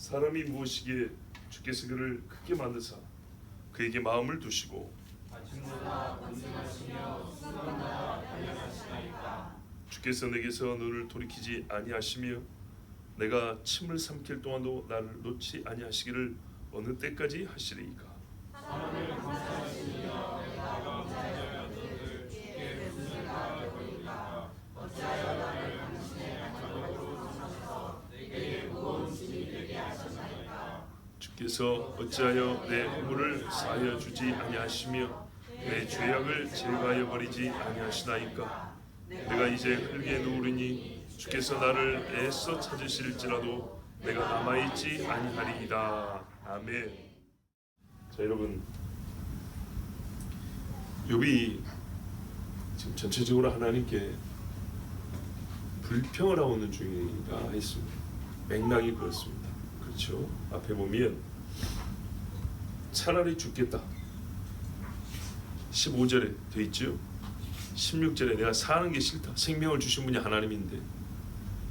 사람이 무엇이기에 주께서 그를 크게 만드사 그에게 마음을 두시고 주께서 내게서 너를 돌이키지 아니하시며 내가 침을 삼킬 동안도 나를 놓지 아니하시기를 어느 때까지 하시리이까. 주께서 어찌하여 내 허물을 사하여 주지 아니하시며 내 죄악을 제거하여 버리지 아니하시나이까. 내가 이제 흙에 누우리니 주께서 나를 애써 찾으실지라도 내가 남아있지 아니하리이다. 아멘. 자, 여러분, 욥이 지금 전체적으로 하나님께 불평을 하고 있는 중이라 했습니다. 맥락이 그렇습니다. 그렇죠? 앞에 보면 차라리 죽겠다 15절에 되어 있죠. 16절에 내가 사는 게 싫다. 생명을 주신 분이 하나님인데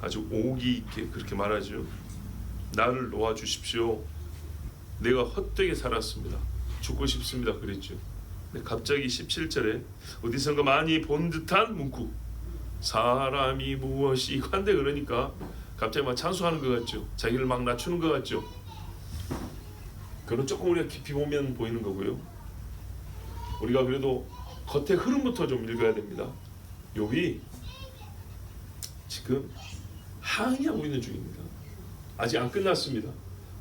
아주 오기 있게 그렇게 말하죠. 나를 놓아주십시오. 내가 헛되게 살았습니다. 죽고 싶습니다. 그랬죠. 근데 갑자기 17절에 어디선가 많이 본 듯한 문구, 사람이 무엇이 한데, 그러니까 갑자기 막 찬송하는 것 같죠. 자기를 막 낮추는 것 같죠. 그건 조금 우리가 깊이 보면 보이는 거고요. 우리가 그래도 겉의 흐름부터 좀 읽어야 됩니다. 욥이 지금 항의하고 있는 중입니다. 아직 안 끝났습니다.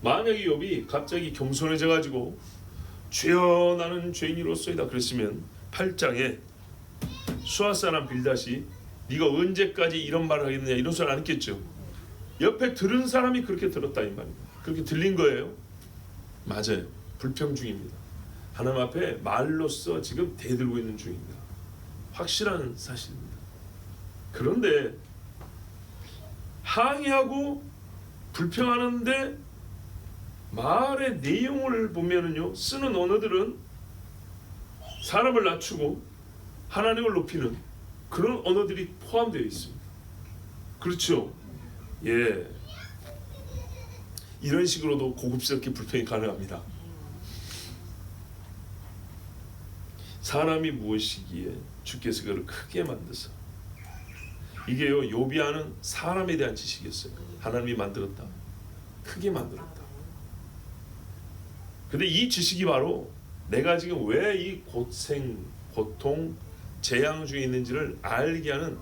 만약에 욥이 갑자기 겸손해져 가지고 주여 나는 죄인이로소이다 그랬으면 8장에 수아 사람 빌닷이 네가 언제까지 이런 말을 하겠느냐 이런 소리 안 했겠죠. 옆에 들은 사람이 그렇게 들었다 이 말입니다. 그렇게 들린 거예요. 맞아요. 불평 중입니다. 하나님 앞에 말로써 지금 대들고 있는 중입니다. 확실한 사실입니다. 그런데 항의하고 불평하는데 말의 내용을 보면은요, 쓰는 언어들은 사람을 낮추고 하나님을 높이는 그런 언어들이 포함되어 있습니다. 그렇죠? 예, 이런 식으로도 고급스럽게 불평이 가능합니다. 사람이 무엇이기에 주께서 그를 크게 만드사. 이게요, 욥이 하는 사람에 대한 지식이었어요. 하나님이 만들었다, 크게 만들었다. 근데 이 지식이 바로 내가 지금 왜 이 고생, 고통, 재앙 중에 있는지를 알게 하는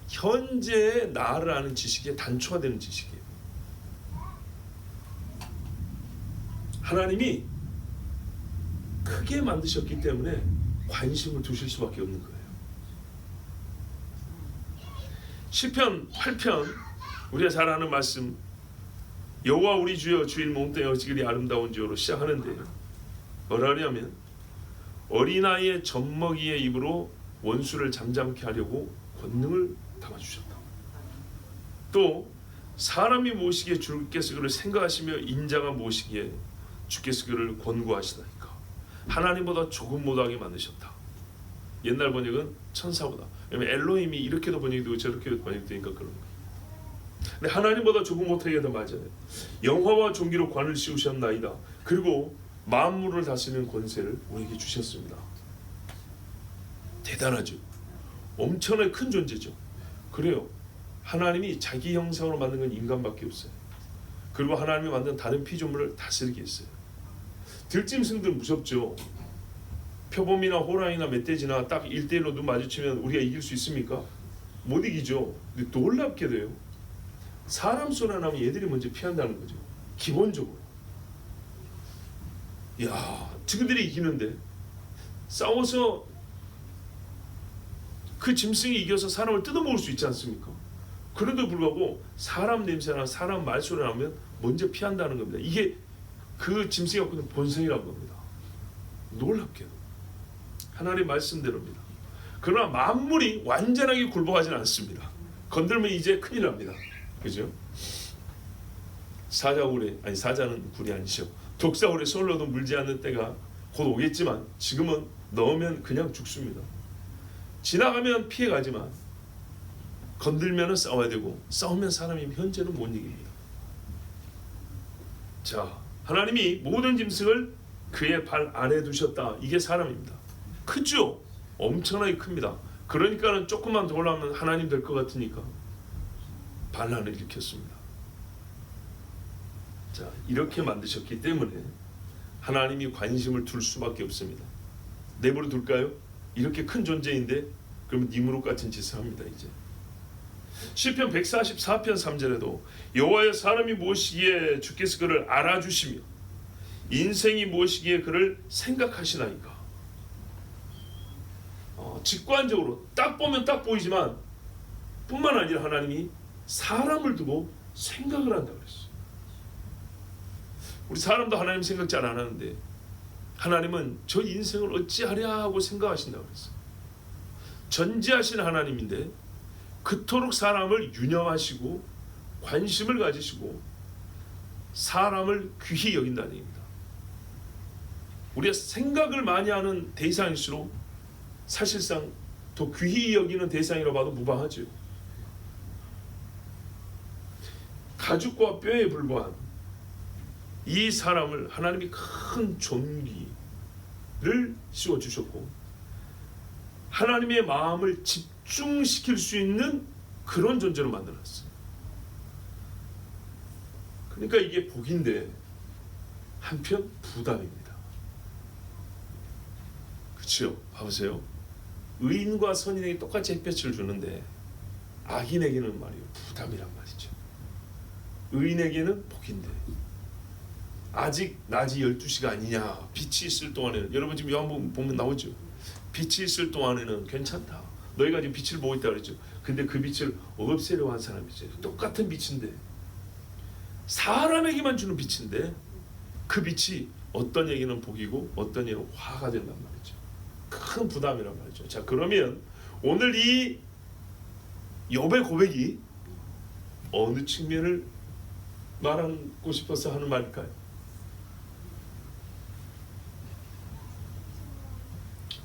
현재의 나를 아는 지식의 단초가 되는 지식이에요. 하나님이 크게 만드셨기 때문에 관심을 두실 수밖에 없는 거예요. 시편 8편 우리가 잘 아는 말씀, 여호와 우리 주여 주일 몸뚱이 어찌 아름다운 지요로 시작하는데요. 뭐라 하냐면 어린아이의 젖먹이의 입으로 원수를 잠잠케 하려고 권능을 담아주셨다. 또 사람이 무엇이기에 주께서 그를 생각하시며 인자가 무엇이기에 주께서 그를 권고하시나이까. 하나님보다 조금 못하게 만드셨다. 옛날 번역은 천사보다, 왜냐면 엘로힘이 이렇게도 번역이 되고 저렇게도 번역되니까 그런 거예요. 근데 하나님보다 조금 못하게 더 맞아요. 영화와 종기로 관을 씌우셨나이다. 그리고 만물을 다스리는 권세를 우리에게 주셨습니다. 대단하죠. 엄청나게 큰 존재죠. 그래요. 하나님이 자기 형상으로 만든 건 인간밖에 없어요. 그리고 하나님이 만든 다른 피조물을 다스리게 했어요. 들짐승들 무섭죠. 표범이나 호랑이나 멧돼지나 딱 1대1로 눈 마주치면 우리가 이길 수 있습니까? 못 이기죠. 근데 놀랍게도요, 사람 소리 나면 얘들이 먼저 피한다는 거죠. 기본적으로. 야, 저들이 이기는데 싸워서 그 짐승이 이겨서 사람을 뜯어먹을 수 있지 않습니까? 그런데도 불구하고 사람 냄새나 사람 말소리 나면 먼저 피한다는 겁니다. 이게 그 짐승이 갖고 있는 본성이라고 합니다. 놀랍게도 하나님 말씀대로입니다. 그러나 만물이 완전하게 굴복하지는 않습니다. 건들면 이제 큰일 납니다. 그죠? 사자는 굴이 아니죠. 독사굴에 손을 넣어도 물지 않는 때가 곧 오겠지만 지금은 넣으면 그냥 죽습니다. 지나가면 피해가지만 건들면 싸워야 되고 싸우면 사람이 현재는 못 이깁니다. 자, 하나님이 모든 짐승을 그의 발 아래 두셨다. 이게 사람입니다. 크죠? 엄청나게 큽니다. 그러니까는 조금만 더 올라가면 하나님 될 것 같으니까 반란을 일으켰습니다. 자, 이렇게 만드셨기 때문에 하나님이 관심을 둘 수밖에 없습니다. 내버려 둘까요? 이렇게 큰 존재인데 그러면 니무롯 같은 짓을 합니다. 이제 시편 144편 3절에도 여호와여 사람이 무엇이기에 주께서 그를 알아주시며 인생이 무엇이기에 그를 생각하시나이까. 직관적으로 딱 보면 딱 보이지만 뿐만 아니라 하나님이 사람을 두고 생각을 한다고 그랬어요. 우리 사람도 하나님 생각 잘 안 하는데 하나님은 저 인생을 어찌하랴 하고 생각하신다고 그랬어요. 전지하신 하나님인데 그토록 사람을 유념하시고 관심을 가지시고 사람을 귀히 여긴다는 얘기입니다. 우리가 생각을 많이 하는 대상일수록 사실상 더 귀히 여기는 대상이라고 봐도 무방하죠. 가죽과 뼈에 불과한 이 사람을 하나님이 큰 존귀를 씌워주셨고 하나님의 마음을 집중시킬 수 있는 그런 존재로 만들어놨어요. 그러니까 이게 복인데 한편 부담입니다. 그렇죠? 봐보세요. 의인과 선인에게 똑같이 햇볕을 주는데 악인에게는 말이에요 부담이란 말이죠. 의인에게는 복인데 아직 낮이 12시가 아니냐, 빛이 있을 동안에는, 여러분 지금 요한복음 보면 나오죠. 빛이 있을 동안에는 괜찮다. 너희가 지금 빛을 보고 있다 그랬죠. 근데 그 빛을 없애려고 한 사람이죠. 똑같은 빛인데 사람에게만 주는 빛인데 그 빛이 어떤 얘기는 복이고 어떤 얘기는 화가 된단 말이죠. 큰 부담이란 말이죠. 자, 그러면 오늘 이 욥의 고백이 어느 측면을 말하고 싶어서 하는 말일까요?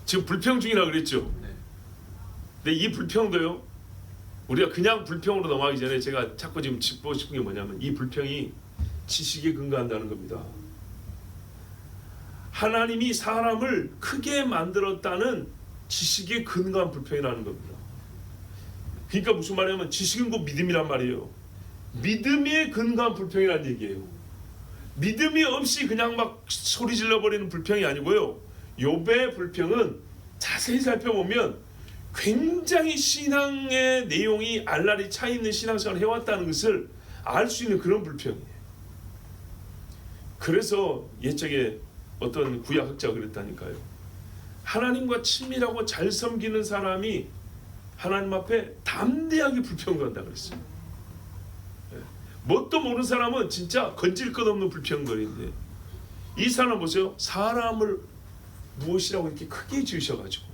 지금 불평 중이라 그랬죠. 근데 이 불평도요, 우리가 그냥 불평으로 넘어가기 전에 제가 자꾸 지금 짚고 싶은 게 뭐냐면 이 불평이 지식에 근거한다는 겁니다. 하나님이 사람을 크게 만들었다는 지식에 근거한 불평이라는 겁니다. 그러니까 무슨 말이냐면 지식은 곧 믿음이란 말이에요. 믿음에 근거한 불평이라는 얘기예요. 믿음이 없이 그냥 막 소리 질러버리는 불평이 아니고요. 욥의 불평은 자세히 살펴보면 굉장히 신앙의 내용이 알랄이 차 있는 신앙생활을 해왔다는 것을 알 수 있는 그런 불평이에요. 그래서 옛적에 어떤 구약학자가 그랬다니까요. 하나님과 친밀하고 잘 섬기는 사람이 하나님 앞에 담대하게 불평한다 그랬어요. 뭣도 모르는 사람은 진짜 건질 것 없는 불평거리인데 이 사람 보세요. 사람을 무엇이라고 이렇게 크게 지으셔가지고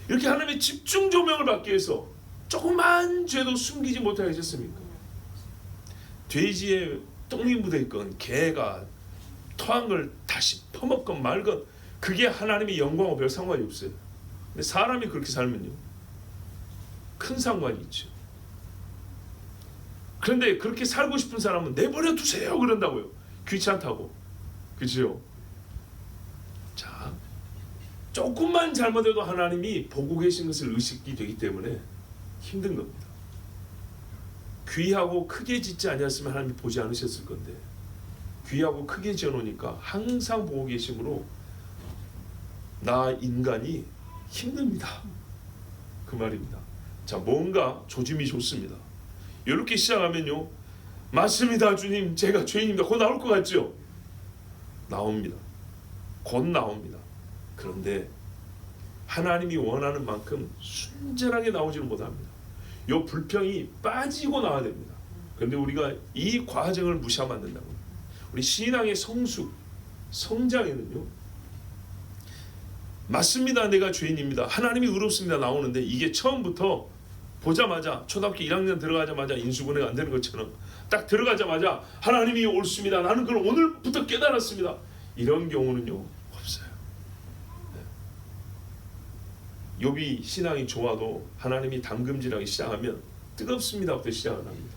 이렇게 하나님의 집중 조명을 받기 위해서 조그만 죄도 숨기지 못하게 하셨습니까? 돼지의 똥이 묻어있건 개가 토한 걸 다시 퍼먹건 말건 그게 하나님의 영광과 별 상관이 없어요. 근데 사람이 그렇게 살면요 큰 상관이 있죠. 그런데 그렇게 살고 싶은 사람은 내버려 두세요 그런다고요. 귀찮다고. 그죠? 자, 조금만 잘못해도 하나님이 보고 계신 것을 의식이 되기 때문에 힘든 겁니다. 귀하고 크게 짓지 아니었으면 하나님이 보지 않으셨을 건데 귀하고 크게 지어놓으니까 항상 보고 계심으로 나 인간이 힘듭니다. 그 말입니다. 자, 뭔가 조짐이 좋습니다. 이렇게 시작하면요, 맞습니다 주님, 제가 죄인입니다. 곧 나올 것 같죠? 나옵니다. 곧 나옵니다. 그런데 하나님이 원하는 만큼 순전하게 나오지는 못합니다. 이 불평이 빠지고 나와야 됩니다. 그런데 우리가 이 과정을 무시하면 안 된다고. 우리 신앙의 성숙, 성장에는요, 맞습니다 내가 죄인입니다, 하나님이 의롭습니다 나오는데 이게 처음부터 보자마자 초등학교 1학년 들어가자마자 인수분해가 안 되는 것처럼 딱 들어가자마자 하나님이 옳습니다, 나는 그걸 오늘부터 깨달았습니다, 이런 경우는요 없어요. 욥이 신앙이 좋아도 하나님이 담금질하기 시작하면 뜨겁습니다부터 시작을 합니다.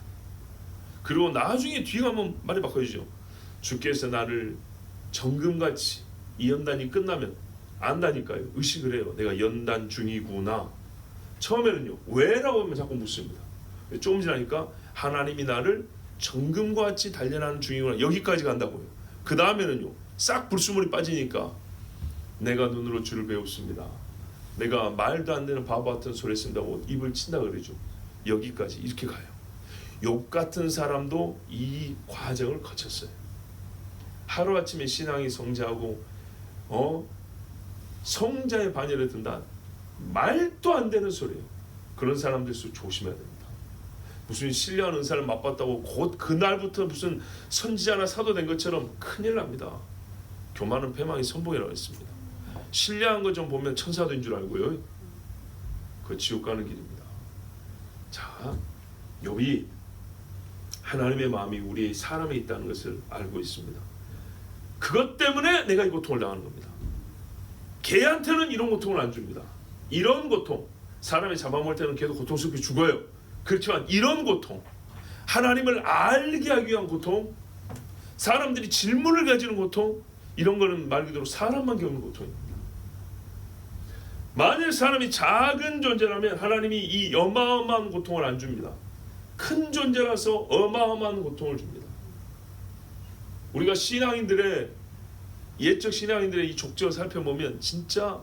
그리고 나중에 뒤에 가면 말이 바꿔지죠. 주께서 나를 정금같이 이 연단이 끝나면 안다니까요. 의식을 해요. 내가 연단 중이구나. 처음에는요. 왜라고 하면 자꾸 묻습니다. 조금 지나니까 하나님이 나를 정금과 같이 단련하는 중이구나. 여기까지 간다고요. 그 다음에는요. 싹 불수물이 빠지니까 내가 눈으로 주를 배웠습니다. 내가 말도 안 되는 바보 같은 소리 쓴다고 입을 친다 그러죠. 여기까지 이렇게 가요. 욥 같은 사람도 이 과정을 거쳤어요. 하루아침에 신앙이 성장하고 성자의 반열에 든다. 말도 안 되는 소리예요. 그런 사람들일수록 조심해야 됩니다. 무슨 신령한 은사를 맛봤다고 곧 그날부터 무슨 선지자나 사도 된 것처럼 큰일 납니다. 교만은 패망이 선봉이라고 했습니다. 신령한 거 좀 보면 천사도인 줄 알고요. 그 지옥 가는 길입니다. 자, 욥이 하나님의 마음이 우리 사람에 있다는 것을 알고 있습니다. 그것 때문에 내가 이 고통을 당하는 겁니다. 개한테는 이런 고통을 안 줍니다. 이런 고통, 사람이 잡아먹을 때는 걔도 고통스럽게 죽어요. 그렇지만 이런 고통, 하나님을 알게 하기 위한 고통, 사람들이 질문을 가지는 고통, 이런 거는 말 그대로 사람만 겪는 고통입니다. 만일 사람이 작은 존재라면 하나님이 이 어마어마한 고통을 안 줍니다. 큰 존재라서 어마어마한 고통을 줍니다. 우리가 신앙인들의 옛적 신앙인들의 이 족적을 살펴보면 진짜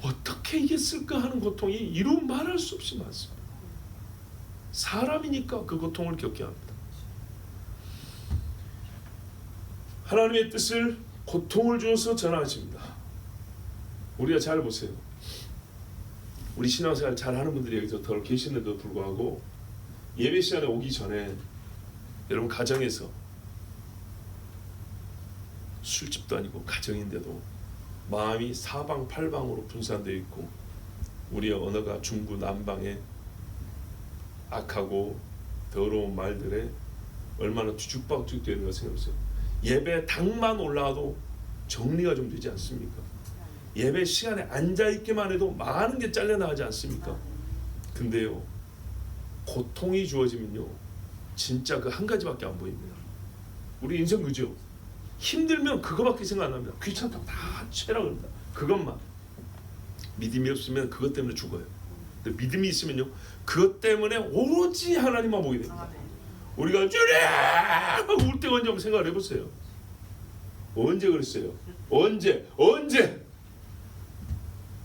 어떻게 이겼을까 하는 고통이 이루 말할 수 없이 많습니다. 사람이니까 그 고통을 겪게 합니다. 하나님의 뜻을 고통을 주어서 전하십니다. 우리가 잘 보세요. 우리 신앙생활 잘하는 분들이 여기서 더 계시는데도 불구하고 예배 시간에 오기 전에 여러분 가정에서 술집도 아니고 가정인데도 마음이 사방팔방으로 분산되어 있고 우리의 언어가 중구 남방에 악하고 더러운 말들에 얼마나 뒤죽박죽 되는 걸 생각해보세요. 예배 당만 올라와도 정리가 좀 되지 않습니까? 예배 시간에 앉아있기만 해도 많은 게 잘려나가지 않습니까? 근데요, 고통이 주어지면요 진짜 그 한 가지밖에 안 보입니다. 우리 인생 그죠? 힘들면 그거밖에 생각 안 납니다. 귀찮다고 다 채라고 합니다. 그것만. 믿음이 없으면 그것 때문에 죽어요. 근데 믿음이 있으면요 그것 때문에 오로지 하나님만 보게 됩니다. 우리가 주랴 하고 울 때가 언제 한번 생각을 해보세요. 언제 그랬어요? 언제?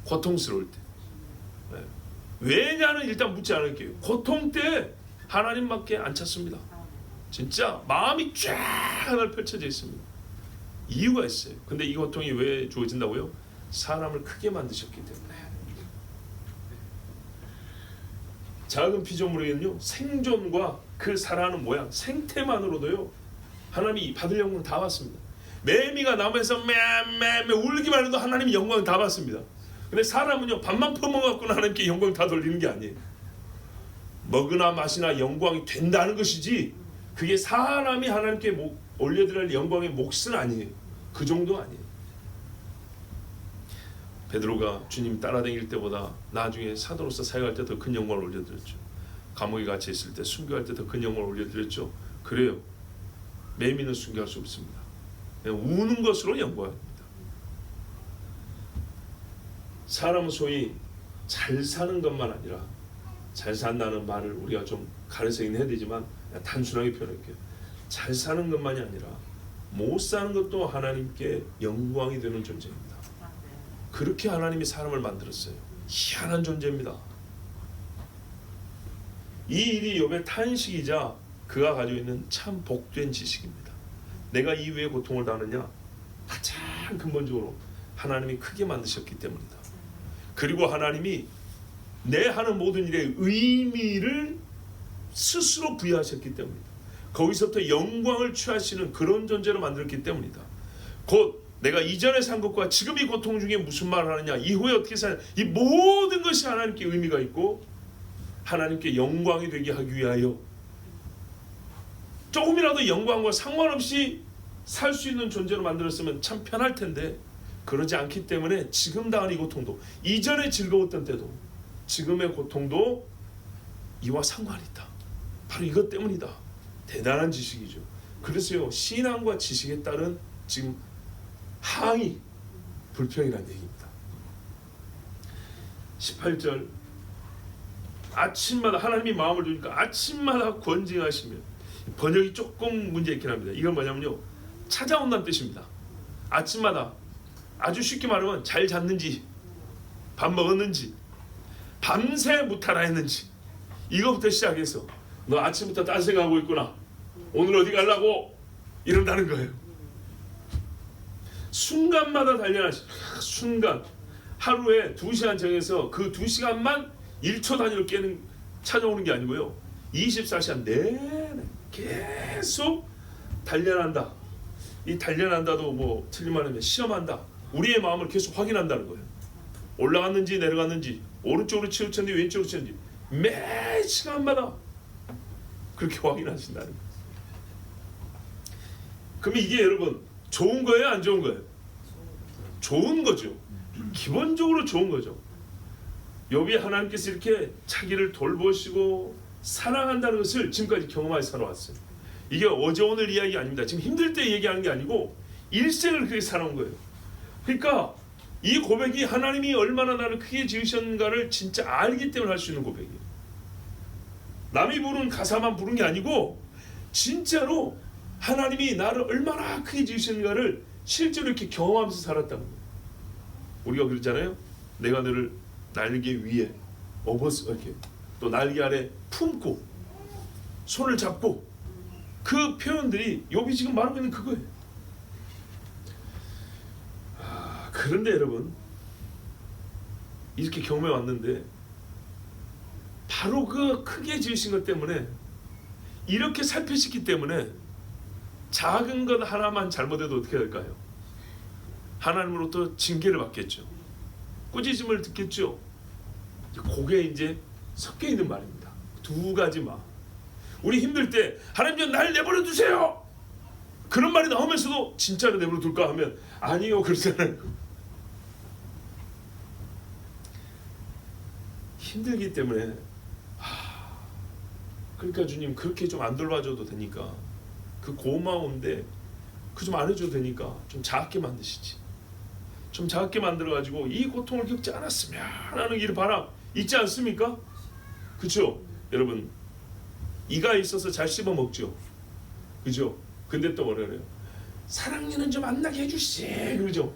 고통스러울 때. 네. 왜냐는 일단 묻지 않을게요. 고통 때 하나님밖에 안 찾습니다. 진짜 마음이 쫙 하나 펼쳐져 있습니다. 이유가 있어요. 근데 이 고통이 왜 주어진다고요? 사람을 크게 만드셨기 때문에. 작은 피조물에는요 생존과 그 살아가는 모양, 생태만으로도요 하나님이 받을 영광을 다 받습니다. 매미가 나무에서 매매 울기만 해도 하나님이 영광을 다 받습니다. 근데 사람은요 밥만 퍼먹어갖고는 하나님께 영광 다 돌리는 게 아니에요. 먹으나 마시나 영광이 된다는 것이지 그게 사람이 하나님께 올려드릴 영광의 몫은 아니에요. 그 정도 아니에요. 베드로가 주님 따라다닐 때보다 나중에 사도로서 사역할 때 더 큰 영광을 올려드렸죠. 감옥에 갇혀 있을 때 순교할 때 더 큰 영광을 올려드렸죠. 그래요. 매미는 순교할 수 없습니다. 그냥 우는 것으로 영광합니다. 사람은 소위 잘 사는 것만 아니라 잘 산다는 말을 우리가 좀 가려서긴 해야 되지만 단순하게 표현할게요. 잘 사는 것만이 아니라 못 사는 것도 하나님께 영광이 되는 존재입니다. 그렇게 하나님이 사람을 만들었어요. 희한한 존재입니다. 이 일이 욥의 탄식이자 그가 가지고 있는 참 복된 지식입니다. 내가 이 위에 고통을 당하느냐? 가장 근본적으로 하나님이 크게 만드셨기 때문이다. 그리고 하나님이 내 하는 모든 일의 의미를 스스로 부여하셨기 때문이다. 거기서부터 영광을 취하시는 그런 존재로 만들었기 때문이다. 곧 내가 이전에 산 것과 지금 이 고통 중에 무슨 말을 하느냐, 이후에 어떻게 사느냐, 이 모든 것이 하나님께 의미가 있고 하나님께 영광이 되게 하기 위하여 조금이라도 영광과 상관없이 살 수 있는 존재로 만들었으면 참 편할 텐데 그러지 않기 때문에 지금 당한 이 고통도, 이전에 즐거웠던 때도 지금의 고통도 이와 상관이 있다. 바로 이것 때문이다. 대단한 지식이죠. 그래서요, 신앙과 지식에 따른 지금 항의, 불평이라는 얘기입니다. 18절, 아침마다 하나님이 마음을 주니까 아침마다 권징하시며, 번역이 조금 문제 있긴 합니다. 이건 뭐냐면요, 찾아온다는 뜻입니다. 아침마다, 아주 쉽게 말하면 잘 잤는지, 밥 먹었는지, 밤새 무탈하 했는지, 이거부터 시작해서 너 아침부터 딴 생각하고 있구나, 오늘 어디 가려고, 이런다는 거예요. 순간마다 달려나시, 순간 하루에 2시간 정해서 그 2시간만 1초 단위로 찾아오는 게 아니고요, 24시간 내내 계속 단련한다. 이 단련한다도 뭐 틀린 말하면 시험한다. 우리의 마음을 계속 확인한다는 거예요. 올라갔는지 내려갔는지, 오른쪽으로 치우쳤는지 왼쪽으로 치우쳤는지 매 시간마다 그렇게 확인하신다는 거예요. 그럼 이게 여러분 좋은 거예요, 안 좋은 거예요? 좋은 거죠. 기본적으로 좋은 거죠. 욥이 하나님께서 이렇게 자기를 돌보시고 사랑한다는 것을 지금까지 경험하여 살아왔어요. 이게 어제 오늘 이야기 아닙니다. 지금 힘들 때 얘기하는 게 아니고 일생을 그렇게 살아온 거예요. 그러니까 이 고백이 하나님이 얼마나 나를 크게 지으셨는가를 진짜 알기 때문에 할 수 있는 고백이에요. 남이 부른 가사만 부른 게 아니고 진짜로 하나님이 나를 얼마나 크게 지으셨는가를 실제로 이렇게 경험하면서 살았다는 거예요. 우리가 그랬잖아요. 내가 너를 날개 위에 업어서 이렇게, 또 날개 아래 품고 손을 잡고, 그 표현들이 욥이 지금 말하고 있는 그거예요. 그런데 여러분, 이렇게 경험해 왔는데 바로 그 크게 지으신 것 때문에, 이렇게 살피시기 때문에 작은 것 하나만 잘못해도 어떻게 될까요? 하나님으로부터 징계를 받겠죠. 꾸짖음을 듣겠죠. 그게 이제 섞여 있는 말입니다. 두 가지 말. 우리 힘들 때 하나님 좀 날 내버려 두세요, 그런 말이 나오면서도 진짜로 내버려 둘까 하면 아니요, 그러잖아요. 힘들기 때문에 그러니까 주님 그렇게 좀 안 돌봐줘도 되니까, 그 고마운데 그 좀 안 해줘도 되니까 좀 작게 만드시지, 좀 작게 만들어가지고 이 고통을 겪지 않았으면 하는 이 바람 있지 않습니까? 그렇죠? 여러분, 이가 있어서 잘 씹어 먹죠. 그죠? 근데 또 뭐라 그래요? 사랑니는 좀 안 나게 해주시, 그러죠?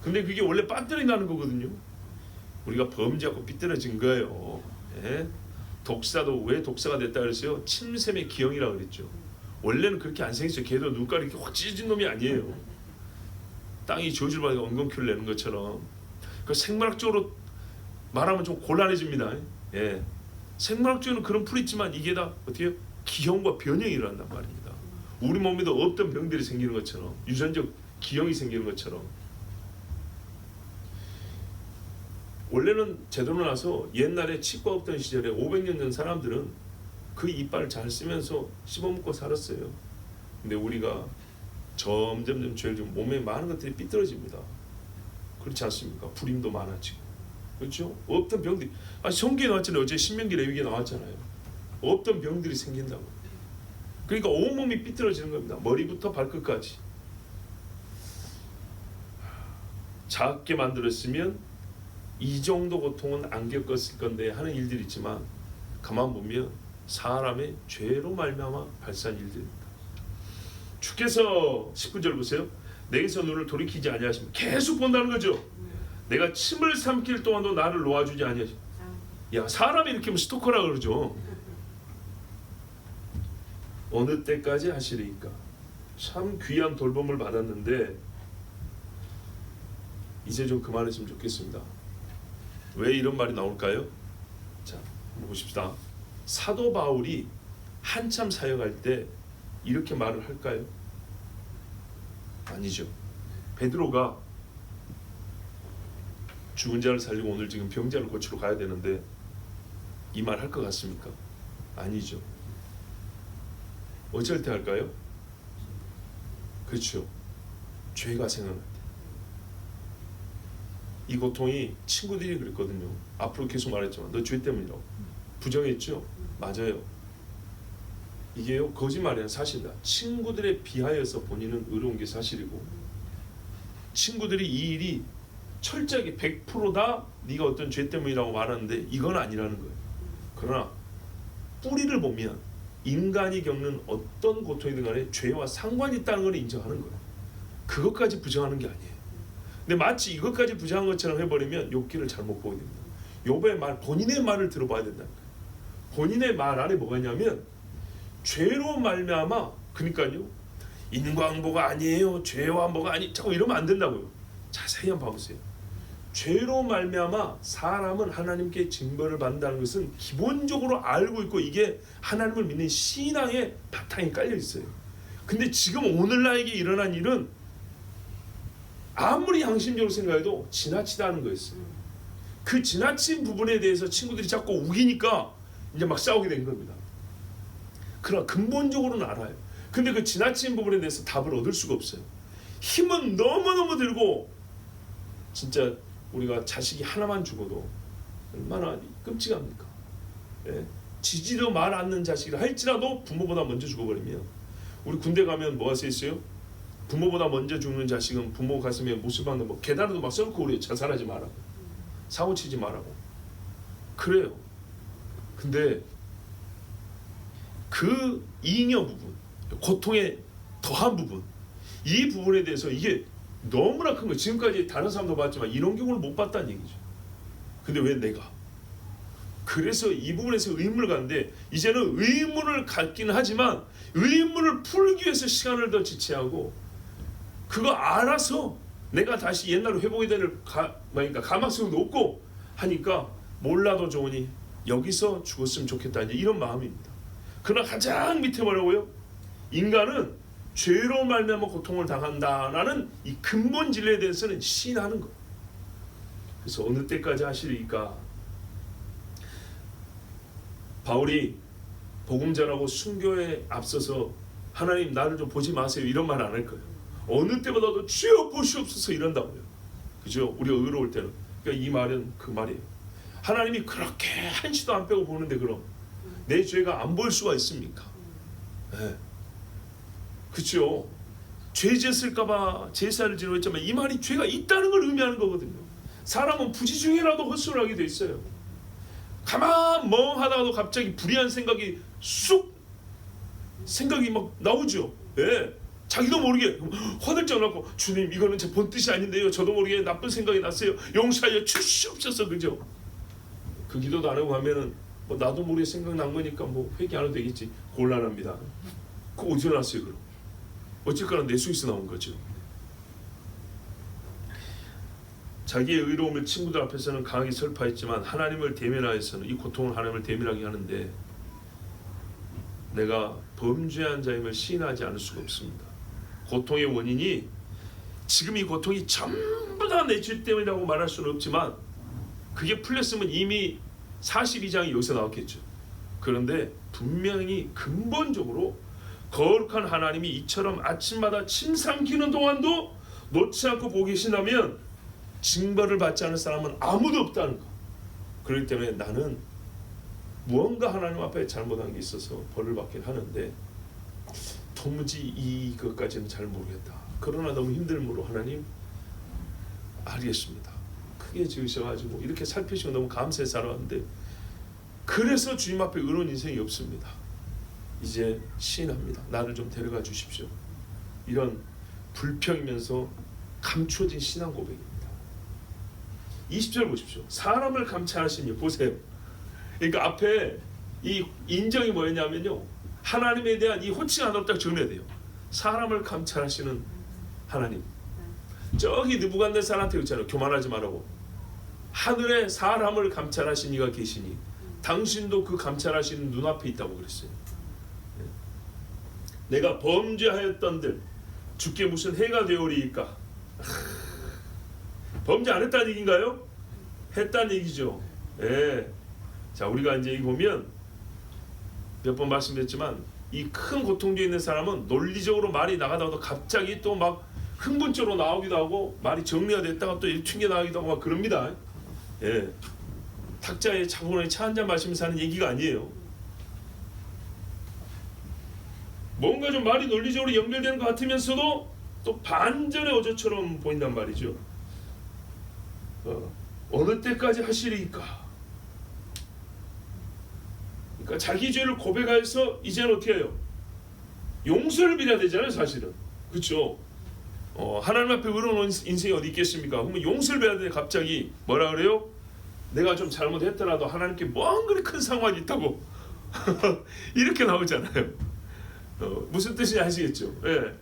근데 그게 원래 빤들이 나는 거거든요. 우리가 범죄하고 삐뚤어진 거예요. 예? 독사도 왜 독사가 됐다 그랬어요? 침샘의 기형이라고 그랬죠. 원래는 그렇게 안 생겼어요. 걔도 눈깔이 이렇게 확 찢어진 놈이 아니에요. 땅이 저주를 받아 엉겅퀴를 내는 것처럼. 그 생물학적으로 말하면 좀 곤란해집니다. 예. 생물학적으로는 그런 풀이 있지만 이게 다 어떻게 기형과 변형이 일어난단 말입니다. 우리 몸에도 없던 병들이 생기는 것처럼, 유전적 기형이 생기는 것처럼. 원래는 제대로 나서 옛날에 치과 없던 시절에 500년 전 사람들은 그 이빨을 잘 쓰면서 씹어먹고 살았어요. 근데 우리가 점점 죄를 지금 몸에 많은 것들이 삐뚤어집니다. 그렇지 않습니까? 불임도 많아지고, 그렇죠? 없던 병들이, 성경에 나왔잖아요. 어제 신명기 레위기에 나왔잖아요. 없던 병들이 생긴다고. 그러니까 온몸이 삐뚤어지는 겁니다. 머리부터 발끝까지. 작게 만들었으면 이 정도 고통은 안 겪었을 건데 하는 일들이 있지만, 가만 보면 사람의 죄로 말미암아 발생한 일들입니다. 주께서 19절 보세요. 내게서 눈을 돌이키지 아니하시면, 계속 본다는 거죠. 내가 침을 삼킬 동안도 나를 놓아주지 아니하시면. 야, 사람이 이렇게 하면 스토커라 그러죠. 어느 때까지 하시리까. 참 귀한 돌봄을 받았는데 이제 좀 그만했으면 좋겠습니다. 왜 이런 말이 나올까요? 자, 한번 보십시다. 사도 바울이 한참 사역할 때 이렇게 말을 할까요? 아니죠. 베드로가 죽은 자를 살리고 오늘 지금 병자를 고치러 가야 되는데 이 말 할 것 같습니까? 아니죠. 어쩔 때 할까요? 그렇죠. 죄가 생각날 때. 이 고통이 친구들이 그랬거든요. 앞으로 계속 말했지만 너 죄 때문이라고 부정했죠? 맞아요. 이게요 거짓말이야 사실이다. 친구들에 비하여서 본인은 의로운 게 사실이고 친구들이 이 일이 철저하게 100%다 네가 어떤 죄 때문이라고 말하는데 이건 아니라는 거예요. 그러나 뿌리를 보면 인간이 겪는 어떤 고통이든 간에 죄와 상관이 있다는 걸 인정하는 거예요. 그것까지 부정하는 게 아니에요. 근데 마치 이것까지 부정한 것처럼 해버리면 욥기를 잘못 보게 됩니다. 욥의 말, 본인의 말을 들어봐야 된다는 거예요. 본인의 말 안에 뭐가 있냐면 죄로 말미암아, 그러니까요 인광보가 아니에요, 죄와 뭐가 아니, 자꾸 이러면 안 된다고요. 자세히 한번 봐보세요. 죄로 말미암아 사람은 하나님께 징벌을 받는다는 것은 기본적으로 알고 있고 이게 하나님을 믿는 신앙의 바탕이 깔려 있어요. 근데 지금 오늘 나에게 일어난 일은 아무리 양심적으로 생각해도 지나치다는 거였어요. 그 지나친 부분에 대해서 친구들이 자꾸 우기니까 이제 막 싸우게 된 겁니다. 그러나 근본적으로는 알아요. 근데 그 지나친 부분에 대해서 답을 얻을 수가 없어요. 힘은 너무너무 들고 진짜 우리가 자식이 하나만 죽어도 얼마나 끔찍합니까? 예? 지지도 말 않는 자식이라 할지라도 부모보다 먼저 죽어버리면 우리 군대 가면 뭐가 써 있어요? 부모보다 먼저 죽는 자식은 부모 가슴에 못을 박는 뭐 계단에도 막 써놓고 우리 자살하지 말라고, 사고치지 말라고 그래요. 근데 그 잉여 부분, 고통의 더한 부분, 이 부분에 대해서 이게 너무나 큰 거예요. 지금까지 다른 사람도 봤지만 이런 경우를 못 봤다는 얘기죠. 근데 왜 내가? 그래서 이 부분에서 의문을 갖는데 이제는 의문을 갖기는 하지만 의문을 풀기 위해서 시간을 더 지체하고 그거 알아서 내가 다시 옛날로 회복이 될 가망성도 없고 하니까 몰라도 좋으니 여기서 죽었으면 좋겠다, 이제 이런 마음입니다. 그러나 가장 밑에 뭐라고요? 인간은 죄로 말미암아 고통을 당한다라는 이 근본 진리에 대해서는 시인하는 거. 그래서 어느 때까지 하시리까? 바울이 복음 전하고 순교에 앞서서 하나님 나를 좀 보지 마세요 이런 말 안 할 거예요. 어느 때보다도 주여 보시옵소서 이런다고요. 그죠? 우리가 의로울 때는. 그러니까 이 말은 그 말이에요. 하나님이 그렇게 한시도 안 빼고 보는데 그럼 내 죄가 안 보일 수가 있습니까? 네. 그렇죠. 죄 지었을까봐 제사를 지내고 했지만 이 말이 죄가 있다는 걸 의미하는 거거든요. 사람은 부지 중에라도 헛소리를 하게 돼 있어요. 가만 멍하다가도 갑자기 불의한 생각이 쑥 생각이 막 나오죠. 예. 자기도 모르게 화들짝 나고 주님 이거는 제 본 뜻이 아닌데요. 저도 모르게 나쁜 생각이 났어요. 용서하여 주시옵소서. 그죠? 그 기도도 안 하고 가면은 뭐 나도 모르게 생각난 거니까 뭐 회개 안 해도 되겠지. 곤란합니다. 그거 어디서 났어요 그럼? 어쨌거나 내 속에서 나온 거죠. 자기의 의로움을 친구들 앞에서는 강하게 설파했지만 하나님을 대면하여서는 이 고통을 하나님을 대면하게 하는데 내가 범죄한 자임을 시인하지 않을 수가 없습니다. 고통의 원인이 지금 이 고통이 전부 다 내 죄 때문이라고 말할 수는 없지만 그게 풀렸으면 이미 42장이 여기서 나왔겠죠. 그런데 분명히 근본적으로 거룩한 하나님이 이처럼 아침마다 침 삼키는 동안도 놓지 않고 보고 계신다면 징벌을 받지 않을 사람은 아무도 없다는 거. 그렇기 때문에 나는 무언가 하나님 앞에 잘못한 게 있어서 벌을 받긴 하는데 도무지 이것까지는 잘 모르겠다. 그러나 너무 힘들므로 하나님 알겠습니다. 크게 지으셔가지고 이렇게 살피시고 너무 감사해 살아왔는데 그래서 주님 앞에 의로운 인생이 없습니다. 이제 시인합니다. 나를 좀 데려가 주십시오. 이런 불평이면서 감추어진 신앙 고백입니다. 20절 보십시오. 사람을 감찰하시니 보세요. 그러니까 앞에 이 인정이 뭐였냐면요. 하나님에 대한 이 호칭 하나로 딱 정해야 돼요. 사람을 감찰하시는 하나님. 저기 느부갓네살한테 그랬잖아요. 교만하지 말라고. 하늘에 사람을 감찰하신 이가 계시니 당신도 그 감찰하시는 눈앞에 있다고 그랬어요. 내가 범죄하였던들 주께 무슨 해가 되오리이까. 범죄 안 했다는 얘기인가요? 했다는 얘기죠. 예. 자, 우리가 이제 이 보면 몇 번 말씀드렸지만 이 큰 고통 중에 있는 사람은 논리적으로 말이 나가다가도 갑자기 또 막 흥분적으로 나오기도 하고 말이 정리가 됐다가 또 일튕겨 나오기도 하고 막 그럽니다. 예. 탁자에 차분하게 차 한잔 마시면서 하는 얘기가 아니에요. 뭔가 좀 말이 논리적으로 연결되는 것 같으면서도 또 반전의 어조처럼 보인단 말이죠. 어느 때까지 하시리까? 그러니까 자기 죄를 고백해서 이제는 어떻게 해요? 용서를 빌어야 되잖아요, 사실은. 그렇죠? 하나님 앞에 의로운 인생이 어디 있겠습니까? 그러면 용서를 빌어야 되는데 갑자기 뭐라 그래요? 내가 좀 잘못했더라도 하나님께 뭔 그리 큰 상관이 있다고 이렇게 나오잖아요. 무슨 뜻인지 아시겠죠? 예.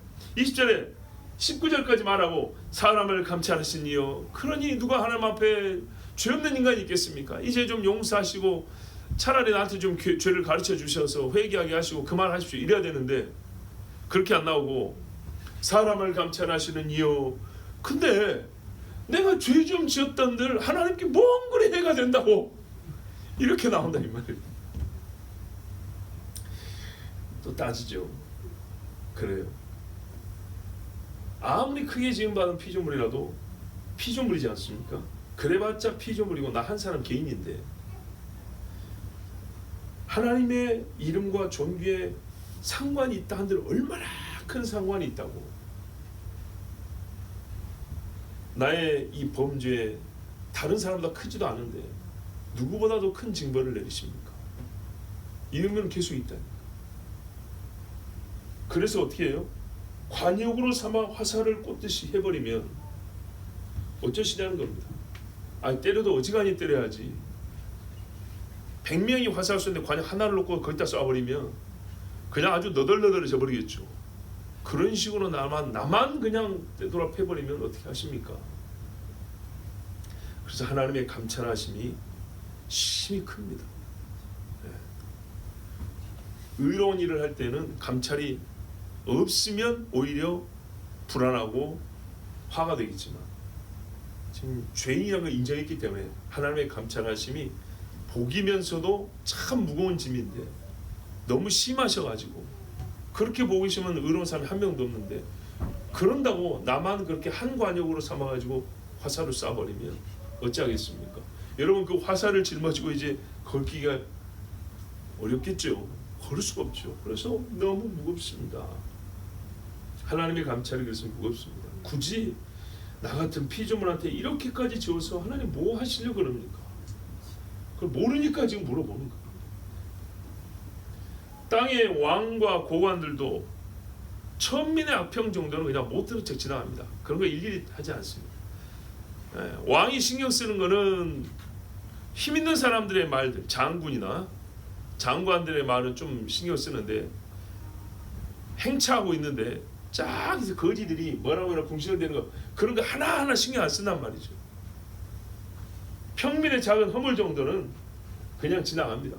20절에 19절까지 말하고 사람을 감찰하신 이여 그러니 누가 하나님 앞에 죄 없는 인간이 있겠습니까? 이제 좀 용서하시고 차라리 나한테 좀 죄를 가르쳐 주셔서 회개하게 하시고 그만하십시오 이래야 되는데 그렇게 안 나오고 사람을 감찰하시는 이여 근데 내가 죄 좀 지었던들 하나님께 뭔 그리 해가 된다고 이렇게 나온다 이 말이에요. 또 따지죠. 그래요. 아무리 크게 지음받은 피조물이라도 피조물이지 않습니까? 그래봤자 피조물이고 나 한 사람 개인인데 하나님의 이름과 존귀에 상관이 있다 한들 얼마나 큰 상관이 있다고. 나의 이 범죄에 다른 사람보다 크지도 않은데 누구보다도 큰 징벌을 내리십니까? 이 의미는 계속 있다니까. 그래서 어떻게 해요? 관역으로 삼아 화살을 꽂듯이 해버리면 어쩌시냐는 겁니다. 때려도 어지간히 때려야지. 100명이 화살 쏘는데 관역 하나를 놓고 거기다 쏴버리면 그냥 아주 너덜너덜해져 버리겠죠. 그런 식으로 나만 그냥 되돌아 패버리면 어떻게 하십니까? 그래서 하나님의 감찰하심이 심히 큽니다. 의로운 일을 할 때는 감찰이 없으면 오히려 불안하고 화가 되겠지만 지금 죄인이라는 걸 인정했기 때문에 하나님의 감찰하심이 복이면서도 참 무거운 짐인데 너무 심하셔가지고 그렇게 보고 계시면 의로운 사람이 한 명도 없는데 그런다고 나만 그렇게 한 관역으로 삼아가지고 화살을 쏴버리면 어찌하겠습니까? 여러분 그 화살을 짊어지고 이제 걸기가 어렵겠죠. 걸을 수가 없죠. 그래서 너무 무겁습니다. 하나님의 감찰이 그래서 무겁습니다. 굳이 나 같은 피조물한테 이렇게까지 지어서 하나님 뭐 하시려고 그럽니까? 그걸 모르니까 지금 물어보는 거예요. 땅의 왕과 고관들도 천민의 악평 정도는 그냥 못 들은 척 지나갑니다. 그런 거 일일이 하지 않습니다. 왕이 신경 쓰는 거는 힘 있는 사람들의 말들, 장군이나 장관들의 말은 좀 신경 쓰는데 행차하고 있는데 쫙 거지들이 뭐라고 궁시렁대는 거 그런 거 하나하나 신경 안 쓴단 말이죠. 평민의 작은 허물 정도는 그냥 지나갑니다.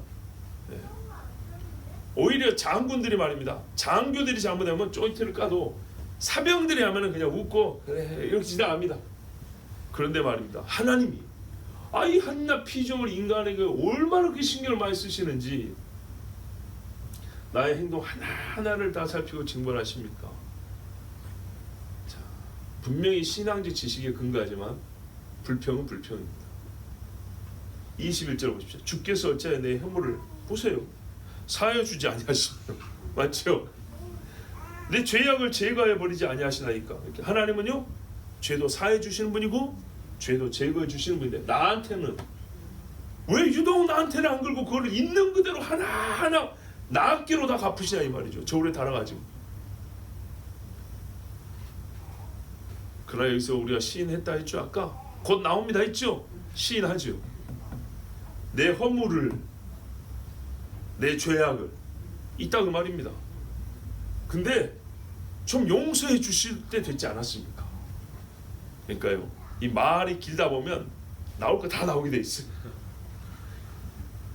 오히려 장군들이 말입니다. 장교들이 잘못하면 쪼이트를 까도 사병들이 하면은 그냥 웃고 그래 이렇게 지나갑니다. 그런데 말입니다. 하나님이 이 한낱 피조물 인간에게 얼마나 그 신경을 많이 쓰시는지 나의 행동 하나하나를 다 살피고 징벌하십니까? 자, 분명히 신앙적 지식에 근거하지만 불평은 불평입니다. 21절 보십시오. 주께서 어찌하여 내 허물을 보세요. 사하여 주지 아니하시나요? 맞죠? 내 죄악을 제거해 버리지 아니하시나이까. 하나님은요 죄도 사해 주시는 분이고 죄도 제거해 주시는 분인데 나한테는 왜 유독 나한테는 안 걸고 그걸 있는 그대로 하나하나 낱개로 다 갚으시냐 이 말이죠. 저울에 달아가지고. 그러나 여기서 우리가 시인했다 했죠. 아까 곧 나옵니다 했죠. 시인하죠. 내 허물을 내 죄악을 있다 그 말입니다. 근데 좀 용서해 주실 때 됐지 않았습니까? 그러니까요. 이 말이 길다 보면 나올 거 다 나오게 돼 있어요.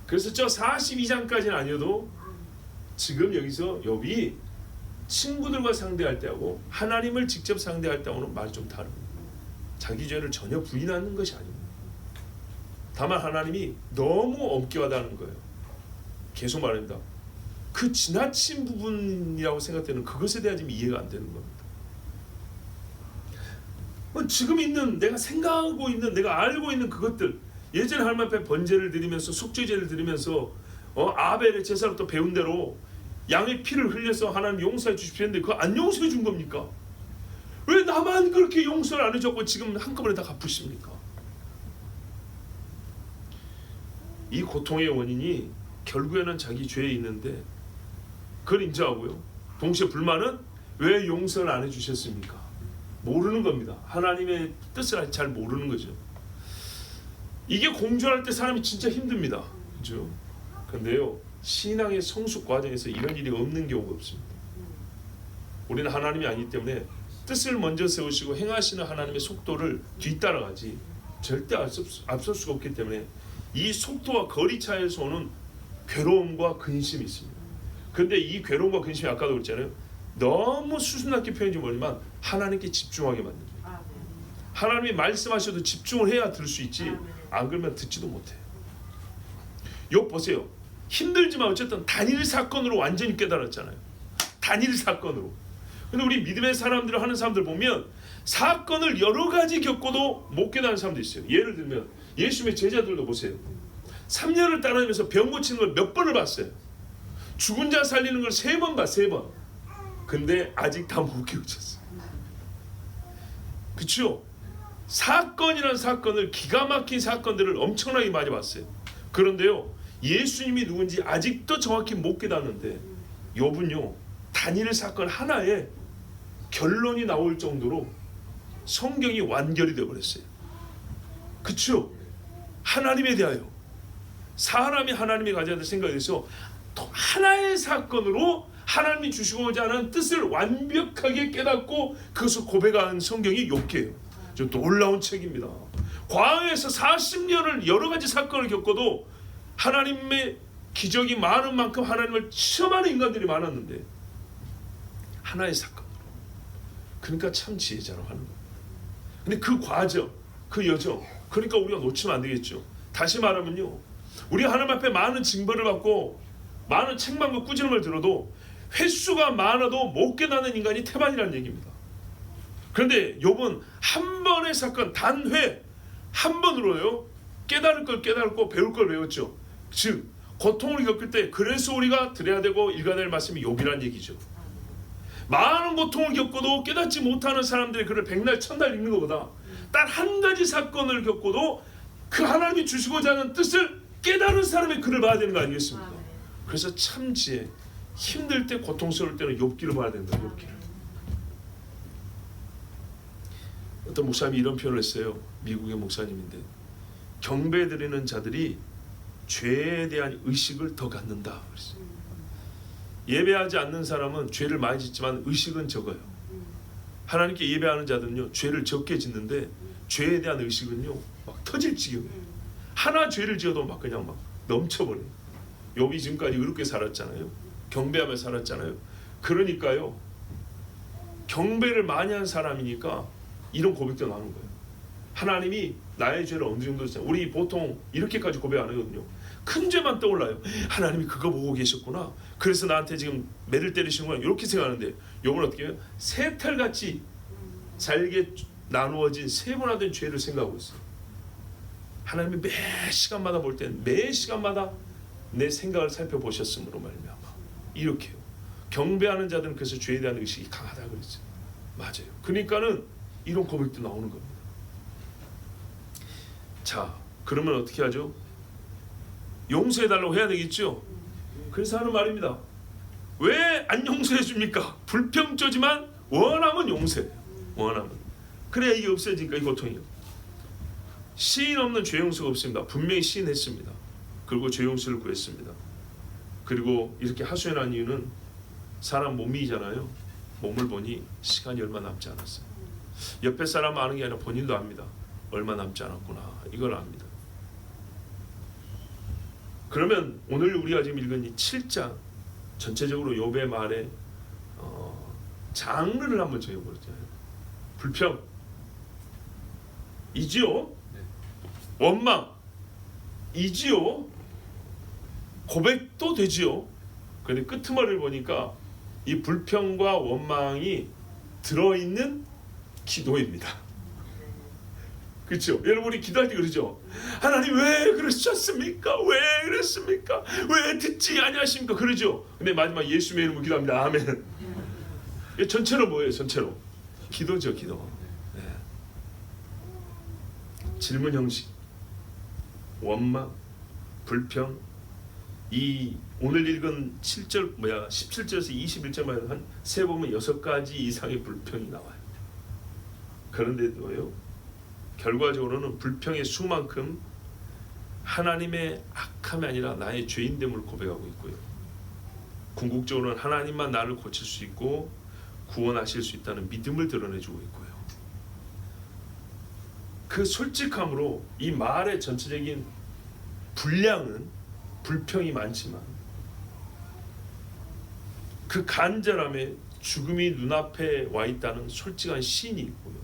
그래서 저 42장까지는 아니어도 지금 여기서 욥이 친구들과 상대할 때하고 하나님을 직접 상대할 때하고는 말이 좀 다릅니다. 자기 죄를 전혀 부인하는 것이 아닙니다. 다만 하나님이 너무 엄격하다는 거예요. 계속 말합니다. 그 지나친 부분이라고 생각되는 그것에 대한 이해가 안 되는 겁니다. 지금 있는 내가 생각하고 있는 내가 알고 있는 그것들 예전에 하나님 앞에 번제를 드리면서 속죄제를 드리면서 아벨의 제사로 또 배운 대로 양의 피를 흘려서 하나님 용서해 주십시오 했는데 그거 안 용서해 준 겁니까? 왜 나만 그렇게 용서를 안 해줬고 지금 한꺼번에 다 갚으십니까? 이 고통의 원인이 결국에는 자기 죄에 있는데 그걸 인정하고요. 동시에 불만은 왜 용서를 안 해주셨습니까? 모르는 겁니다. 하나님의 뜻을 잘 모르는 거죠. 이게 공존할 때 사람이 진짜 힘듭니다. 그죠? 근데요, 신앙의 성숙 과정에서 이런 일이 없는 경우가 없습니다. 우리는 하나님이 아니기 때문에 뜻을 먼저 세우시고 행하시는 하나님의 속도를 뒤따라가지 절대 앞설 수가 없기 때문에 이 속도와 거리 차에서 오는 괴로움과 근심이 있습니다. 근데 이 괴로움과 근심이 아까도 그랬잖아요. 너무 수순납게 표현인지 모르지만 하나님께 집중하게 만듭니다. 하나님이 말씀하셔도 집중을 해야 들을 수 있지 안 그러면 듣지도 못해요. 욥 보세요. 힘들지만 어쨌든 단일 사건으로 완전히 깨달았잖아요. 단일 사건으로. 근데 우리 믿음의 사람들을 하는 사람들 보면 사건을 여러 가지 겪고도 못 깨달은 사람도 있어요. 예를 들면 예수님의 제자들도 보세요. 3년을 따라다니면서 병 고치는 걸 몇 번을 봤어요. 죽은 자 살리는 걸 3번 봐, 3번. 근데 아직 다 못 깨우쳤어요. 그렇죠? 사건이란 사건을 기가 막힌 사건들을 엄청나게 많이 봤어요. 그런데요, 예수님이 누군지 아직도 정확히 못 깨닫는데 욥은요, 단일 사건 하나에 결론이 나올 정도로 성경이 완결이 되어버렸어요. 그렇죠? 하나님에 대하여 사람이 하나님이 가져야 될 생각에 대해서 하나의 사건으로 하나님이 주시고자 하는 뜻을 완벽하게 깨닫고 그것을 고백한 성경이 욥기예요. 좀 놀라운 책입니다. 광야에서 40년을 여러 가지 사건을 겪어도 하나님의 기적이 많은 만큼 하나님을 시험하는 인간들이 많았는데 하나의 사건으로. 그러니까 참 지혜자라고 하는 거예요. 근데 그 과정, 그 여정, 그러니까 우리가 놓치면 안 되겠죠. 다시 말하면요, 우리가 하나님 앞에 많은 징벌을 받고 많은 책망과 꾸지람을 들어도 횟수가 많아도 못 깨닫는 인간이 태반이라는 얘기입니다. 그런데 욥은 한 번의 사건, 단회 한 번으로요 깨달을 걸 깨달고 배울 걸 배웠죠. 즉 고통을 겪을 때 그래서 우리가 들어야 되고 읽어야 될 말씀이 욥이란 얘기죠. 많은 고통을 겪고도 깨닫지 못하는 사람들의 글을 백날 천날 읽는 것보다 단 한 가지 사건을 겪고도 그 하나님이 주시고자 하는 뜻을 깨달은 사람의 글을 봐야 되는 거 아니겠습니까? 그래서 참 지혜, 힘들 때 고통스러울 때는 욥기를 봐야 된다. 욥기를. 어떤 목사님이 이런 표현을 했어요. 미국의 목사님인데 경배드리는 자들이 죄에 대한 의식을 더 갖는다 그랬어요. 예배하지 않는 사람은 죄를 많이 짓지만 의식은 적어요. 하나님께 예배하는 자들은요 죄를 적게 짓는데 죄에 대한 의식은요 막 터질 지경이에요. 하나 죄를 지어도 막 그냥 막 넘쳐버려요. 욥이 지금까지 의롭게 살았잖아요. 경배하며 살았잖아요. 그러니까요 경배를 많이 한 사람이니까 이런 고백도 나오는 거예요. 하나님이 나의 죄를 어느 정도 했어요. 우리 보통 이렇게까지 고백 안 하거든요. 큰 죄만 떠올라요. 하나님이 그거 보고 계셨구나. 그래서 나한테 지금 매를 때리시는구나. 이렇게 생각하는데 욥은 어떻게 해요? 새털같이 잘게 나누어진 세분화된 죄를 생각하고 있어요. 하나님이 매 시간마다 볼 땐 매 시간마다 내 생각을 살펴보셨으므로 말미암아 이렇게요. 경배하는 자들은 그래서 죄에 대한 의식이 강하다 그랬어요. 맞아요. 그러니까는 이런 고백도 나오는 겁니다. 자, 그러면 어떻게 하죠? 용서해달라고 해야 되겠죠? 그래서 하는 말입니다. 왜 안 용서해 줍니까? 불평조지만 원하면 용서해요. 원하면. 그래야 이게 없어지니까 이 고통이요. 시인 없는 죄 용서가 없습니다. 분명히 시인했습니다. 그리고 죄 용서를 구했습니다. 그리고 이렇게 하소연한 이유는 사람 몸이잖아요. 몸을 보니 시간이 얼마 남지 않았어요. 옆에 사람 아는 게 아니라 본인도 압니다. 얼마 남지 않았구나. 이걸 압니다. 그러면 오늘 우리가 지금 읽은 이 7장 전체적으로 욥의 말에 장르를 한번 정해보잖아요. 불평 이지요. 원망 이지요. 고백도 되지요. 그런데 끄트머리를 보니까 이 불평과 원망이 들어있는 기도입니다. 그렇죠? 여러분이 기도할 때 그러죠. 하나님 왜 그러셨습니까? 왜 그랬습니까? 왜 듣지 아니하십니까? 그러죠. 근데 마지막 예수의 이름으로 기도합니다. 아멘. 전체로 뭐예요? 전체로 기도죠, 기도. 네. 질문 형식, 원망, 불평. 이 오늘 읽은 17절에서 21절만 한 세 보면 6가지 이상의 불평이 나와요. 그런데도요, 결과적으로는 불평의 수만큼 하나님의 악함이 아니라 나의 죄인됨을 고백하고 있고요. 궁극적으로는 하나님만 나를 고칠 수 있고 구원하실 수 있다는 믿음을 드러내주고 있고요. 그 솔직함으로 이 말의 전체적인 분량은 불평이 많지만 그 간절함에 죽음이 눈앞에 와 있다는 솔직한 시인이 있고요.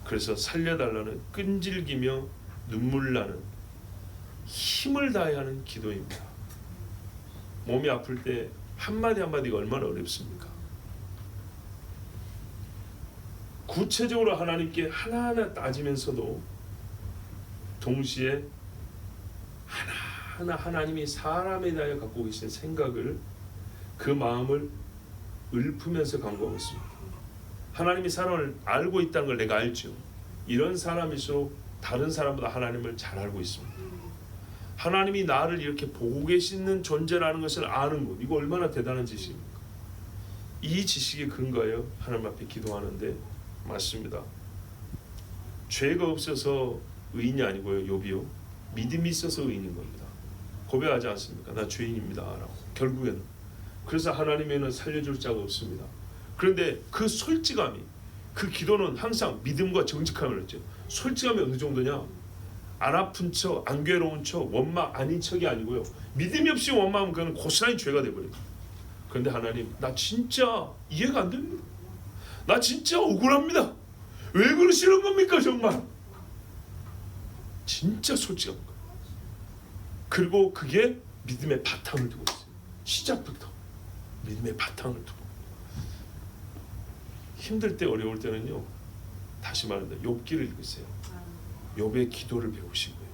그래서 살려달라는 끈질기며 눈물 나는 힘을 다해야 하는 기도입니다. 몸이 아플 때 한마디 한마디가 얼마나 어렵습니까? 구체적으로 하나님께 하나하나 따지면서도 동시에 하나하나 하나님이 사람에 대하여 갖고 계신 생각을, 그 마음을 읊으면서 간구하고 있습니다. 하나님이 사람을 알고 있다는 걸 내가 알죠. 이런 사람일수록 다른 사람보다 하나님을 잘 알고 있습니다. 하나님이 나를 이렇게 보고 계시는 존재라는 것을 아는 것, 이거 얼마나 대단한 지식입니까? 이 지식이 근거예요. 하나님 앞에 기도하는데 맞습니다. 죄가 없어서 의인이 아니고요, 욥이요, 믿음이 있어서 의인인 겁니다. 고백하지 않습니까? 나 죄인입니다 라고. 결국에는 그래서 하나님에는 살려줄 자가 없습니다. 그런데 그 솔직함이, 그 기도는 항상 믿음과 정직함을 했죠. 솔직함이 어느 정도냐? 안 아픈 척, 안 괴로운 척, 원망 아닌 척이 아니고요, 믿음이 없이 원망하면 그건 고스란히 죄가 돼버려요. 그런데 하나님, 나 진짜 이해가 안 됩니다. 나 진짜 억울합니다. 왜 그러시는 겁니까 정말? 진짜 솔직한 거예요. 그리고 그게 믿음의 바탕을 두고 있어요. 시작부터 믿음의 바탕을 두고. 힘들 때, 어려울 때는요, 다시 말한다, 욥기를 읽으세요. 욥의 기도를 배우시고요.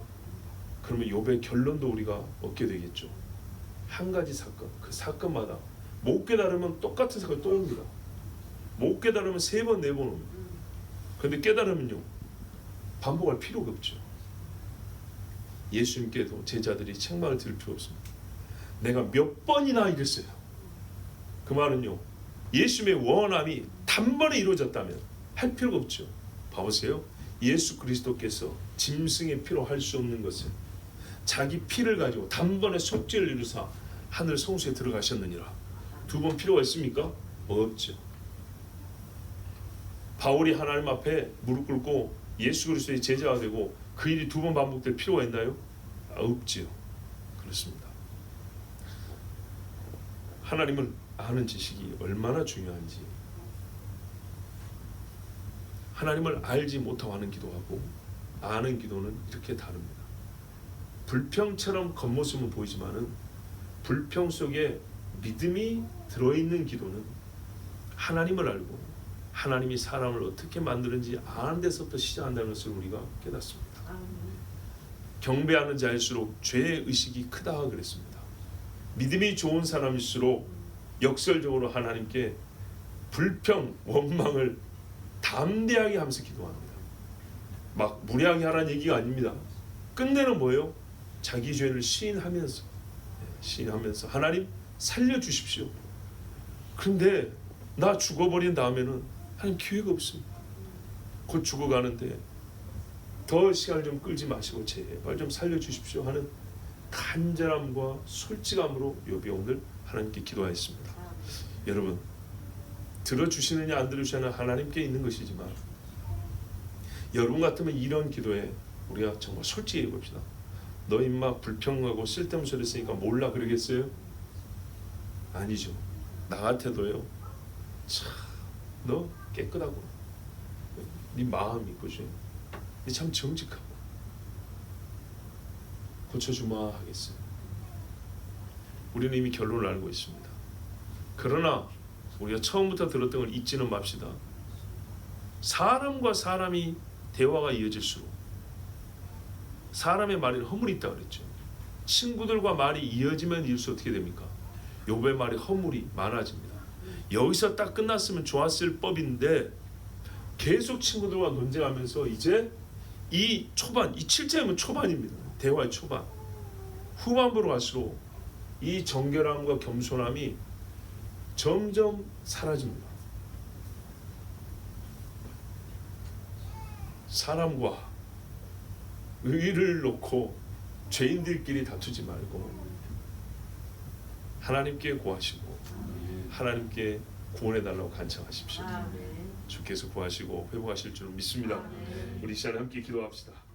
그러면 욥의 결론도 우리가 얻게 되겠죠. 한 가지 사건, 그 사건마다 못 깨달으면 똑같은 사건이 또 옵니다. 못 깨달으면 3번, 4번 옵니다. 그런데 깨달으면요, 반복할 필요가 없죠. 예수님께도 제자들이 책망을 들을 필요 없습니다. 내가 몇 번이나 이랬어요. 그 말은요, 예수님의 원함이 단번에 이루어졌다면 할 필요가 없죠. 봐보세요. 예수 그리스도께서 짐승의 피로 할 수 없는 것을 자기 피를 가지고 단번에 속죄를 이루사 하늘 성소에 들어가셨느니라. 2번 필요가 있습니까? 없죠. 바울이 하나님 앞에 무릎 꿇고 예수 그리스도의 제자가 되고 그 일이 2번 반복될 필요가 있나요? 없지요. 그렇습니다. 하나님을 아는 지식이 얼마나 중요한지, 하나님을 알지 못하고 하는 기도하고 아는 기도는 이렇게 다릅니다. 불평처럼 겉모습은 보이지만은 불평 속에 믿음이 들어있는 기도는 하나님을 알고 하나님이 사람을 어떻게 만드는지 아는 데서부터 시작한다는 것을 우리가 깨닫습니다. 경배하는 자일수록 죄의 의식이 크다 그랬습니다. 믿음이 좋은 사람일수록 역설적으로 하나님께 불평, 원망을 담대하게 하면서 기도합니다. 막 무례하게 하라는 얘기가 아닙니다. 끝내는 뭐예요? 자기 죄를 시인하면서 하나님 살려주십시오. 그런데 나 죽어버린 다음에는 하나님 기회가 없습니다. 곧 죽어가는데 더 시간을 좀 끌지 마시고 제발 좀 살려주십시오 하는 간절함과 솔직함으로 욥이 오늘 하나님께 기도하였습니다. 여러분, 들어주시느냐 안 들어주시느냐 하나님께 있는 것이지만 여러분 같으면 이런 기도에 우리가 정말 솔직히 해봅시다. 너 임마 불평하고 쓸데없는 소리 쓰니까 몰라 그러겠어요? 아니죠. 나 같아도요, 참 너 깨끗하고 네 마음이 그지? 참 정직하고 고쳐주마 하겠어요. 우리는 이미 결론을 알고 있습니다. 그러나 우리가 처음부터 들었던 걸 잊지는 맙시다. 사람과 사람이 대화가 이어질수록 사람의 말에는 허물이 있다 그랬죠. 친구들과 말이 이어지면 이을수록 어떻게 됩니까? 욥의 말이 허물이 많아집니다. 여기서 딱 끝났으면 좋았을 법인데 계속 친구들과 논쟁하면서 이제 이 초반, 이 7장이면 초반입니다. 대화의 초반. 후반부로 갈수록 이 정결함과 겸손함이 점점 사라집니다. 사람과 의를 놓고 죄인들끼리 다투지 말고 하나님께 구하시고 하나님께 구원해달라고 간청하십시오. 주께서 구하시고 회복하실 줄 믿습니다. 우리 이 시간에 함께 기도합시다.